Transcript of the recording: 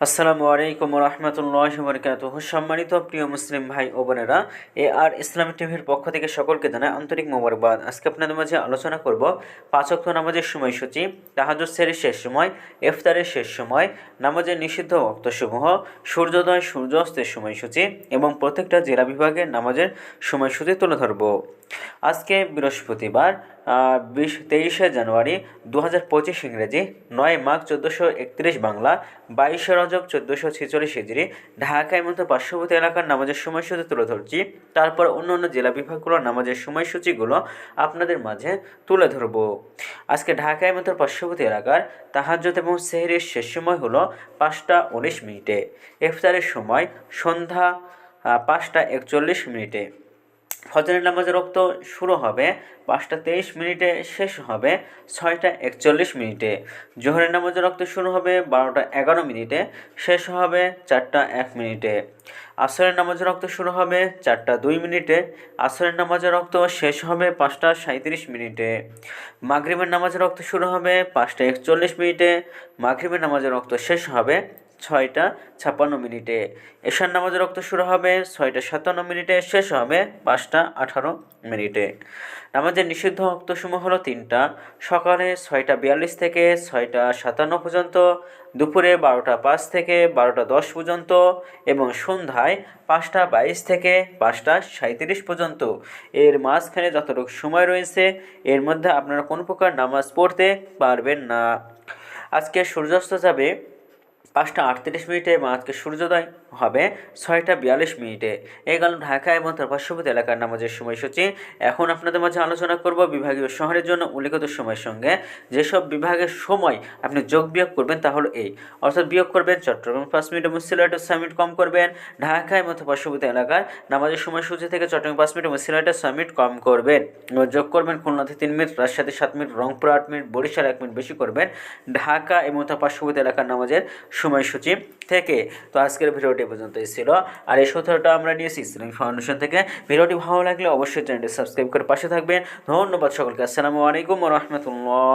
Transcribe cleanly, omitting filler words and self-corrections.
আসসালামু আলাইকুম রহমতুল্লাহি ওয়া বারাকাতুহু। সম্মানিত প্রিয় মুসলিম ভাই ও বোনেরা, আর ইসলামিক টিভির পক্ষ থেকে সকলকে জানাই আন্তরিক মোবারকবাদ। আজকে আপনাদের মাঝে আলোচনা করব 5 ওয়াক্ত নামাজের সময়সূচি, তাহাজ্জুদ সেহরির শেষ সময়, ইফতারের শেষ সময়, নামাজের নিষিদ্ধ ওয়াক্তসমূহ, সূর্যোদয় সূর্যাস্তের সময়সূচি এবং প্রত্যেকটা জেলা বিভাগের নামাজের সময়সূচি তুলে ধরব। আজকে বৃহস্পতিবার 23শে জানুয়ারি 2025 ইংরেজি, 9 মাঘ 1431 বাংলা, 22শে রজব 1446 হিজরি। ঢাকায় মতো পার্শ্ববর্তী এলাকার নামাজের সময়সূচি তুলে ধরছি। তারপর অন্য জেলা বিভাগগুলোর নামাজের সময়সূচিগুলো আপনাদের মাঝে তুলে ধরব। আজকে ঢাকায় মতো পার্শ্ববর্তী এলাকার তাহাজ্জুদ এবং সেহরির শেষ সময় হলো 5টা 19 মিনিটে। ইফতারের সময় সন্ধ্যা 5টা 41 মিনিটে। ফজরের নামাজের রক্ত শুরু হবে 5টা 23 মিনিটে, শেষ হবে 6টা 41 মিনিটে। জোহরের নামাজের রক্ত শুরু হবে 12টা 11 মিনিটে, শেষ হবে 4টা 1 মিনিটে। আসরের নামাজের রক্ত শুরু হবে 4টা 2 মিনিটে, আসরের নামাজের রক্ত শেষ হবে 5টা 37 মিনিটে। মাগরিবের নামাজের রক্ত শুরু হবে 5টা 41 মিনিটে, মাগরিবের নামাজের রক্ত শেষ হবে 6টা 56 মিনিটে। এশার নামাজের রক্ত শুরু হবে 6টা 57 মিনিটে, শেষ হবে 5টা 18 মিনিটে। নামাজের নিষিদ্ধ ওয়াক্তসমূহ হলো 3টা: সকালে 6টা 42 থেকে 6টা 57 পর্যন্ত, দুপুরে 12টা 5 থেকে 12টা 10 পর্যন্ত এবং সন্ধ্যায় 5টা 22 থেকে 5টা 37 পর্যন্ত। এর মাঝখানে যতটুকু সময় রয়েছে এর মধ্যে আপনারা কোনো প্রকার নামাজ পড়তে পারবেন না। আজকে সূর্যাস্ত যাবে 5টা 38 মিনিটে এবং আজকে সূর্যোদয় হবে 6টা 42 মিনিটে। এই গেল ঢাকা এবং তার পার্শ্ববর্তী এলাকার নামাজের সময়সূচি। এখন আপনাদের মাঝে আলোচনা করব বিভাগীয় শহরের জন্য উল্লেখিত সময়ের সঙ্গে যেসব বিভাগের সময় আপনি যোগ বিয়োগ করবেন তা হলো এই, অর্থাৎ বিয়োগ করবেন চট্টগ্রাম 5 মিনিট এবং সিলেটে 6 মিনিট কম করবেন। ঢাকা এবং তার পার্শ্ববর্তী এলাকার নামাজের সময়সূচি থেকে চট্টগ্রাম 5 মিনিট এবং সিলেটে 6 মিনিট কম করবেন। যোগ করবেন খুলনাতে 3 মিনিট, রাজশাহীতে 7 minute, Rangpur 8 minute, Barisal 1 minute বেশি করবেন ঢাকা এবং তার পার্শ্ববর্তী এলাকার নামাজের সময়সূচি থেকে। তো আজকের ভিডিওটি পর্যন্তই ছিল, আর এই সূত্রটা আমরা নিয়েছি ইসলামিক ফাউন্ডেশন থেকে। ভিডিওটি ভালো লাগলে অবশ্যই চ্যানেলটি সাবস্ক্রাইব করে পাশে থাকবেন। ধন্যবাদ সকলকে। আসসালামু আলাইকুম ওয়া রাহমাতুল্লাহ।